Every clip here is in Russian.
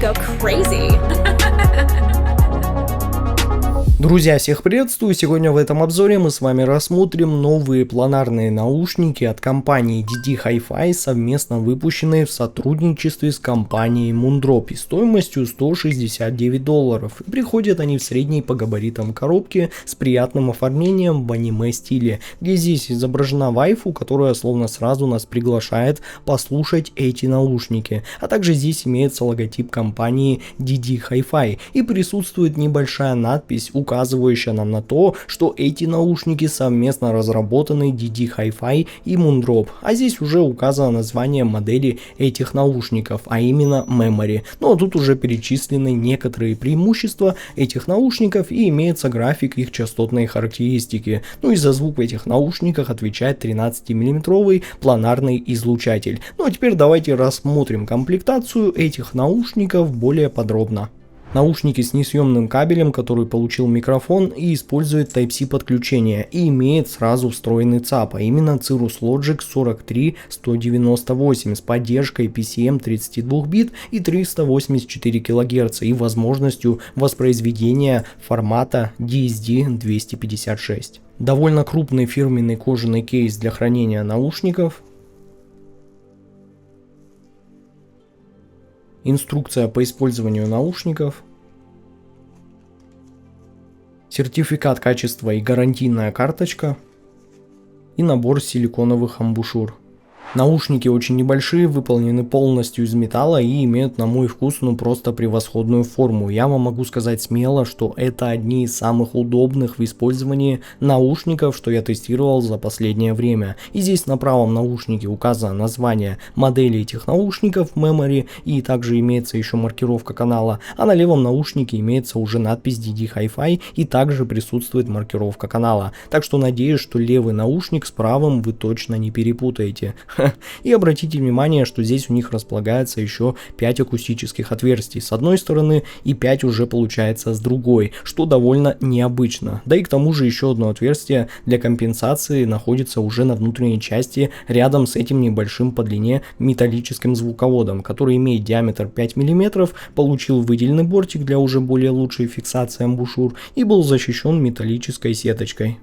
go crazy. Друзья, всех приветствую! Сегодня в этом обзоре мы с вами рассмотрим новые планарные наушники от компании DD HiFi, совместно выпущенные в сотрудничестве с компанией Moondrop, стоимостью $169. И приходят они в средней по габаритам коробке с приятным оформлением в аниме стиле, где здесь изображена вайфу, которая словно сразу нас приглашает послушать эти наушники. А также здесь имеется логотип компании DD HiFi и присутствует небольшая надпись, указывающая нам на то, что эти наушники совместно разработаны DD HiFi и Moondrop, а здесь уже указано название модели этих наушников, а именно Memory. Ну а тут уже перечислены некоторые преимущества этих наушников и имеется график их частотной характеристики. Ну и за звук в этих наушниках отвечает 13-мм планарный излучатель. Ну а теперь давайте рассмотрим комплектацию этих наушников более подробно. Наушники с несъемным кабелем, который получил микрофон и использует Type-C подключение и имеет сразу встроенный ЦАП, а именно Cirrus Logic 43198 с поддержкой PCM 32 бит и 384 кГц и возможностью воспроизведения формата DSD-256. Довольно крупный фирменный кожаный кейс для хранения наушников. Инструкция по использованию наушников, сертификат качества и гарантийная карточка и набор силиконовых амбушюр. Наушники очень небольшие, выполнены полностью из металла и имеют, на мой вкус, просто превосходную форму. Я вам могу сказать смело, что это одни из самых удобных в использовании наушников, что я тестировал за последнее время. И здесь на правом наушнике указано название модели этих наушников Memory и также имеется еще маркировка канала, а на левом наушнике имеется уже надпись DD HiFi и также присутствует маркировка канала. Так что надеюсь, что левый наушник с правым вы точно не перепутаете. И обратите внимание, что здесь у них располагается еще 5 акустических отверстий с одной стороны и 5 уже получается с другой, что довольно необычно. Да и к тому же еще одно отверстие для компенсации находится уже на внутренней части рядом с этим небольшим по длине металлическим звуководом, который имеет диаметр 5 мм, получил выделенный бортик для уже более лучшей фиксации амбушюр и был защищен металлической сеточкой.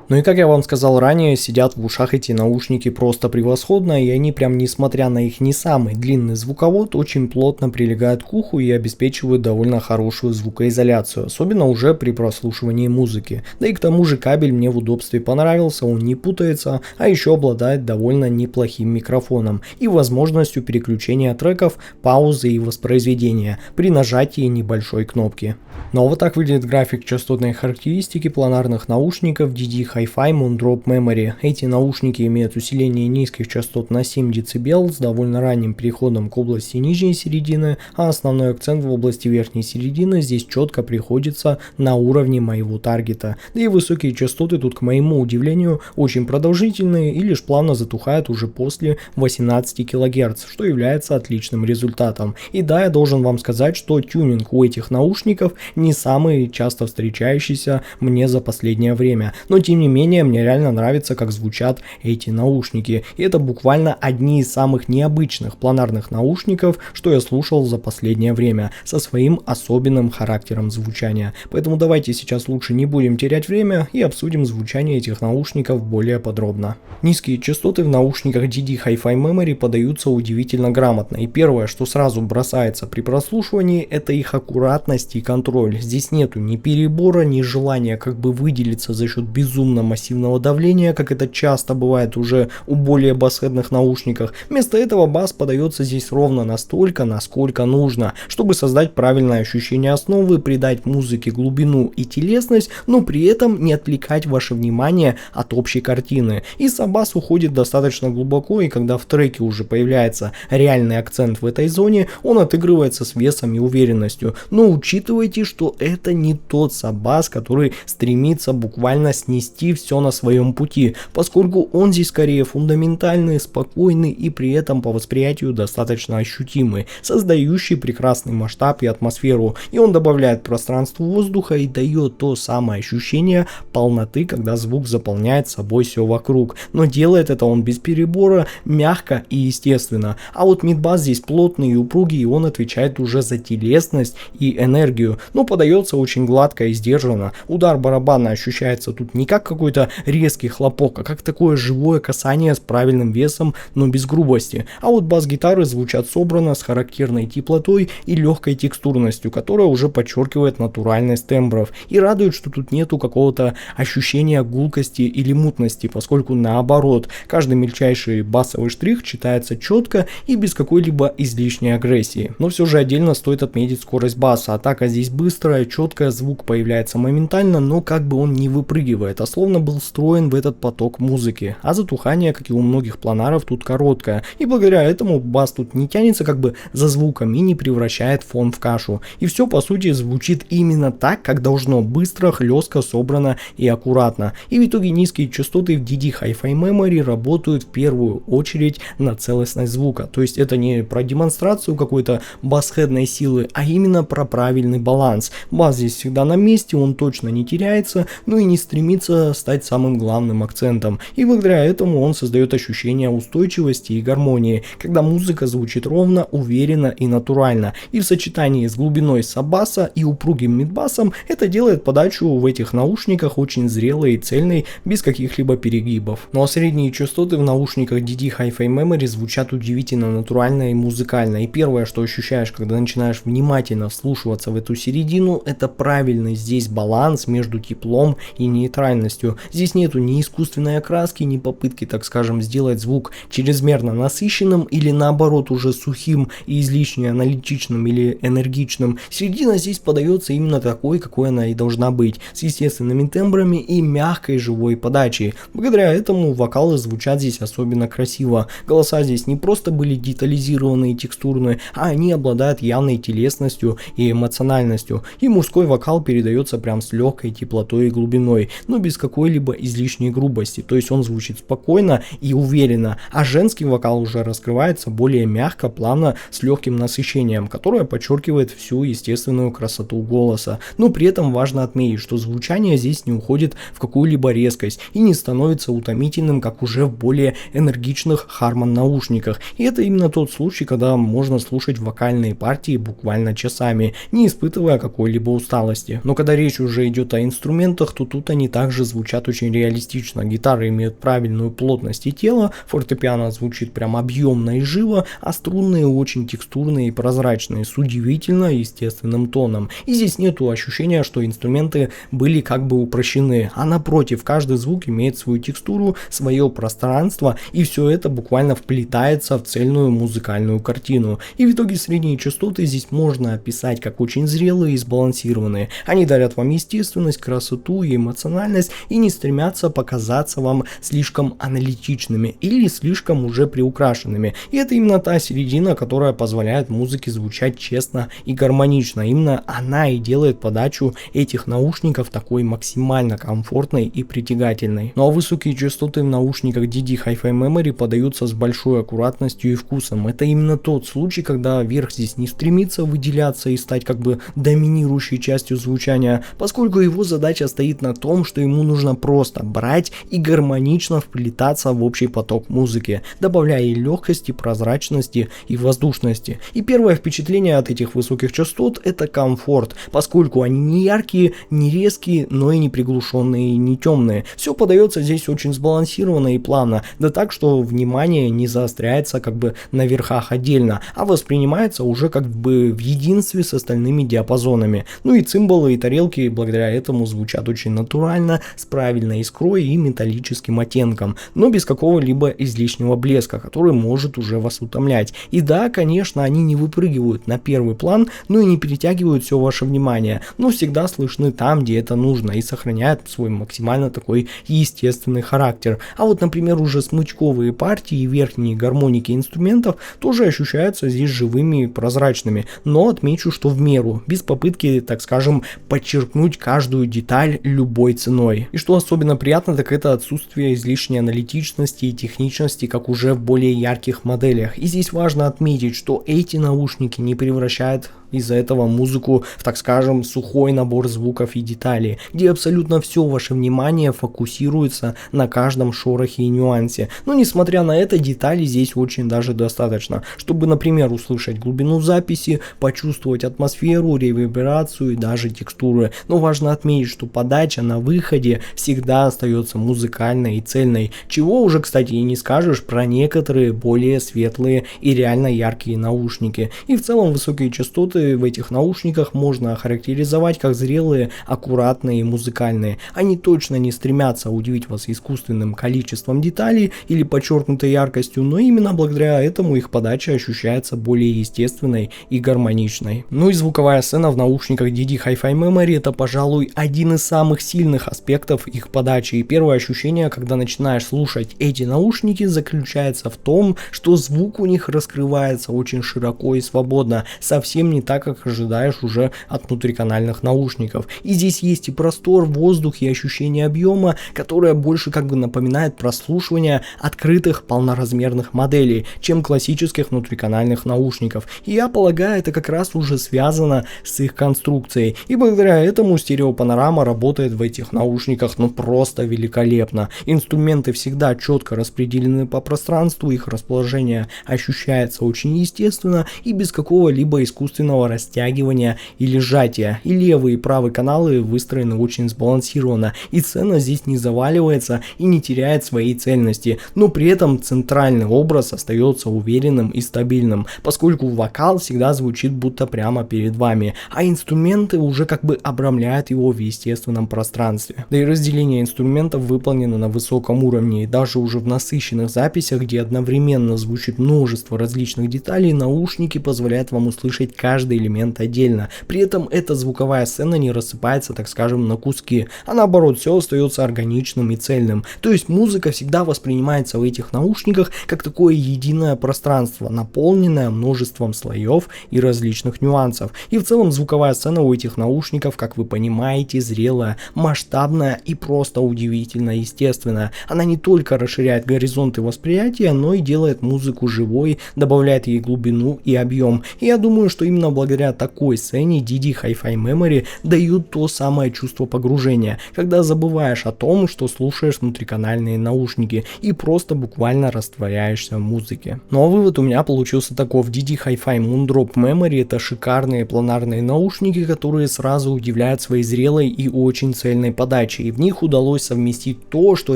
Ну и как я вам сказал ранее, сидят в ушах эти наушники просто превосходно, и они прям несмотря на их не самый длинный звуковод, очень плотно прилегают к уху и обеспечивают довольно хорошую звукоизоляцию, особенно уже при прослушивании музыки. Да и к тому же кабель мне в удобстве понравился, он не путается, а еще обладает довольно неплохим микрофоном и возможностью переключения треков, паузы и воспроизведения при нажатии небольшой кнопки. Но вот так выглядит график частотной характеристики планарных наушников DD HiFi Moondrop Memory. Эти наушники имеют усиление низких частот на 7 дБ с довольно ранним переходом к области нижней середины, а основной акцент в области верхней середины здесь четко приходится на уровне моего таргета. Да и высокие частоты тут, к моему удивлению, очень продолжительные и лишь плавно затухают уже после 18 кГц, что является отличным результатом. И да, я должен вам сказать, что тюнинг у этих наушников не самый часто встречающийся мне за последнее время, но тем не менее мне реально нравится, как звучат эти наушники, и это буквально одни из самых необычных планарных наушников, что я слушал за последнее время, со своим особенным характером звучания. Поэтому давайте сейчас лучше не будем терять время и обсудим звучание этих наушников более подробно. Низкие частоты в наушниках DD HiFi Memory подаются удивительно грамотно, и первое, что сразу бросается при прослушивании, это их аккуратность и контроль. Здесь нету ни перебора, ни желания как бы выделиться за счет безумно массивного давления, как это часто бывает уже у более бассетных наушниках. Вместо этого бас подается здесь ровно настолько, насколько нужно, чтобы создать правильное ощущение основы, придать музыке глубину и телесность, но при этом не отвлекать ваше внимание от общей картины. И сам бас уходит достаточно глубоко, и когда в треке уже появляется реальный акцент в этой зоне, он отыгрывается с весом и уверенностью. Но учитывайте, что это не тот саббас, который стремится буквально снести нести все на своем пути, поскольку он здесь скорее фундаментальный, спокойный и при этом по восприятию достаточно ощутимый, создающий прекрасный масштаб и атмосферу, и он добавляет пространству воздуха и дает то самое ощущение полноты, когда звук заполняет собой все вокруг, но делает это он без перебора, мягко и естественно. А вот мидбас здесь плотный и упругий, и он отвечает уже за телесность и энергию, но подается очень гладко и сдержанно. Удар барабана ощущается тут не как какой-то резкий хлопок, а как такое живое касание с правильным весом, но без грубости. А вот бас-гитары звучат собрано, с характерной теплотой и легкой текстурностью, которая уже подчеркивает натуральность тембров. И радует, что тут нету какого-то ощущения гулкости или мутности, поскольку наоборот, каждый мельчайший басовый штрих читается четко и без какой-либо излишней агрессии. Но все же отдельно стоит отметить скорость баса. Атака здесь быстрая, четкая, звук появляется моментально, но как бы он не выпрыгивает, а словно был встроен в этот поток музыки. А затухание, как и у многих планаров, тут короткое. И благодаря этому бас тут не тянется как бы за звуком и не превращает фон в кашу. И все по сути звучит именно так, как должно: быстро, хлестко, собрано и аккуратно. И в итоге низкие частоты в DD Hi-Fi Memory работают в первую очередь на целостность звука. То есть это не про демонстрацию какой-то бас-хедной силы, а именно про правильный баланс. Бас здесь всегда на месте, он точно не теряется, но и не стремится стать самым главным акцентом. И благодаря этому он создает ощущение устойчивости и гармонии, когда музыка звучит ровно, уверенно и натурально. И в сочетании с глубиной саббаса и упругим мидбасом это делает подачу в этих наушниках очень зрелой и цельной, без каких-либо перегибов. Ну а средние частоты в наушниках DD Hi-Fi Memory звучат удивительно натурально и музыкально. И первое, что ощущаешь, когда начинаешь внимательно вслушиваться в эту середину, это правильный здесь баланс между теплом и нейтральностью. Здесь нету ни искусственной окраски, ни попытки, так скажем, сделать звук чрезмерно насыщенным или наоборот уже сухим и излишне аналитичным или энергичным. Середина здесь подается именно такой, какой она и должна быть, с естественными тембрами и мягкой живой подачей. Благодаря этому вокалы звучат здесь особенно красиво. Голоса здесь не просто были детализированы и текстурные, а они обладают явной телесностью и эмоциональностью. И мужской вокал передается прям с легкой теплотой и глубиной, но без какой-либо излишней грубости. То есть он звучит спокойно и уверенно, а женский вокал уже раскрывается более мягко, плавно, с легким насыщением, которое подчеркивает всю естественную красоту голоса. Но при этом важно отметить, что звучание здесь не уходит в какую-либо резкость и не становится утомительным, как уже в более энергичных Harman наушниках. И это именно тот случай, когда можно слушать вокальные партии буквально часами, не испытывая какой-либо усталости. Но когда речь уже идет о инструментах, то тут они также звучат очень реалистично. Гитары имеют правильную плотность и тело, фортепиано звучит прям объемно и живо, а струнные очень текстурные и прозрачные, с удивительно естественным тоном. И здесь нету ощущения, что инструменты были как бы упрощены, а напротив, каждый звук имеет свою текстуру, свое пространство, и все это буквально вплетается в цельную музыкальную картину. И в итоге средние частоты здесь можно описать как очень зрелые и сбалансированные. Они дарят вам естественность, красоту и эмоциональность и не стремятся показаться вам слишком аналитичными или слишком уже приукрашенными. И это именно та середина, которая позволяет музыке звучать честно и гармонично. Именно она и делает подачу этих наушников такой максимально комфортной и притягательной. Ну а высокие частоты в наушниках DD Hi-Fi Memory подаются с большой аккуратностью и вкусом. Это именно тот случай, когда верх здесь не стремится выделяться и стать как бы доминирующей частью звучания, поскольку его задача стоит на том, что ему нужно просто брать и гармонично вплетаться в общий поток музыки, добавляя ей легкости, прозрачности и воздушности. И первое впечатление от этих высоких частот — это комфорт, поскольку они не яркие, не резкие, но и не приглушенные и не темные. Все подается здесь очень сбалансированно и плавно, да так, что внимание не заостряется как бы на верхах отдельно, а воспринимается уже как бы в единстве с остальными диапазонами. Ну и цимбалы и тарелки благодаря этому звучат очень натурально, с правильной искрой и металлическим оттенком, но без какого-либо излишнего блеска, который может уже вас утомлять. И да, конечно, они не выпрыгивают на первый план, но и не перетягивают все ваше внимание, но всегда слышны там, где это нужно, и сохраняют свой максимально такой естественный характер. А вот, например, уже смычковые партии и верхние гармоники инструментов тоже ощущаются здесь живыми и прозрачными, но отмечу, что в меру, без попытки, так скажем, подчеркнуть каждую деталь любой ценой. ценой. И что особенно приятно, так это отсутствие излишней аналитичности и техничности, как уже в более ярких моделях. И здесь важно отметить, что эти наушники не превращают из-за этого музыку в, так скажем, сухой набор звуков и деталей, где абсолютно все ваше внимание фокусируется на каждом шорохе и нюансе. Но несмотря на это, деталей здесь очень даже достаточно, чтобы, например, услышать глубину записи, почувствовать атмосферу, реверберацию и даже текстуры. Но важно отметить, что подача на выходе всегда остается музыкальной и цельной, чего уже, кстати, и не скажешь про некоторые более светлые и реально яркие наушники. И в целом высокие частоты в этих наушниках можно охарактеризовать как зрелые, аккуратные и музыкальные. Они точно не стремятся удивить вас искусственным количеством деталей или подчеркнутой яркостью, но именно благодаря этому их подача ощущается более естественной и гармоничной. Ну и звуковая сцена в наушниках DD Hi-Fi Memory — это, пожалуй, один из самых сильных аспектов их подачи. И первое ощущение, когда начинаешь слушать эти наушники, заключается в том, что звук у них раскрывается очень широко и свободно, совсем не так, как ожидаешь уже от внутриканальных наушников. И здесь есть и простор, воздух, и ощущение объема, которое больше как бы напоминает прослушивание открытых полноразмерных моделей, чем классических внутриканальных наушников. И я полагаю, это как раз уже связано с их конструкцией. И благодаря этому стереопанорама работает в этих наушниках просто великолепно. Инструменты всегда четко распределены по пространству, их расположение ощущается очень естественно и без какого-либо искусственного растягивания или сжатия. И левый и правый каналы выстроены очень сбалансированно, и сцена здесь не заваливается и не теряет своей цельности, но при этом центральный образ остается уверенным и стабильным, поскольку вокал всегда звучит будто прямо перед вами, а инструменты уже как бы обрамляют его в естественном пространстве. Да и разделение инструментов выполнено на высоком уровне, и даже уже в насыщенных записях, где одновременно звучит множество различных деталей, наушники позволяют вам услышать каждый элемент отдельно. При этом эта звуковая сцена не рассыпается, так скажем, на куски, а наоборот все остается органичным и цельным. То есть музыка всегда воспринимается в этих наушниках как такое единое пространство, наполненное множеством слоев и различных нюансов. И в целом звуковая сцена у этих наушников, как вы понимаете, зрелая, масштабная и просто удивительно естественная. Она не только расширяет горизонты восприятия, но и делает музыку живой, добавляет ей глубину и объем. И я думаю, что именно благодаря такой сцене DD Hi-Fi Memory дают то самое чувство погружения, когда забываешь о том, что слушаешь внутриканальные наушники и просто буквально растворяешься в музыке. Ну а вывод у меня получился таков: DD Hi-Fi Moondrop Memory — это шикарные планарные наушники, которые сразу удивляют своей зрелой и очень цельной подачей, и в них удалось совместить то, что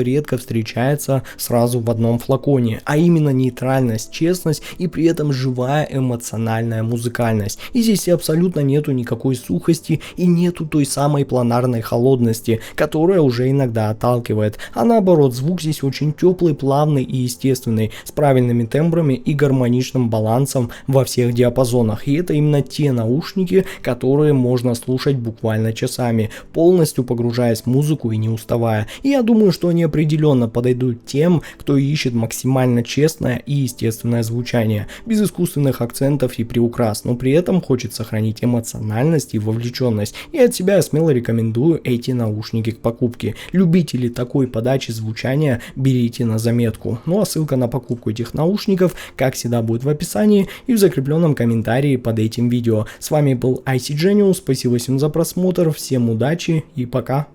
редко встречается сразу в одном флаконе, а именно нейтральность, честность и при этом живая эмоциональная музыкальность. И здесь абсолютно нету никакой сухости и нету той самой планарной холодности, которая уже иногда отталкивает, а наоборот, звук здесь очень теплый, плавный и естественный, с правильными тембрами и гармоничным балансом во всех диапазонах. И это именно те наушники, которые можно слушать буквально часами, полностью погружаясь в музыку и не уставая. И я думаю, что они определенно подойдут тем, кто ищет максимально честное и естественное звучание, без искусственных акцентов и приукрас, но при этом хочет сохранить эмоциональность и вовлеченность. И от себя я смело рекомендую эти наушники к покупке. Любители такой подачи звучания берите на заметку. Ну а ссылка на покупку этих наушников, как всегда, будет в описании и в закрепленном комментарии под этим видео. С вами был IC Genius, спасибо всем за просмотр, всем удачи и пока.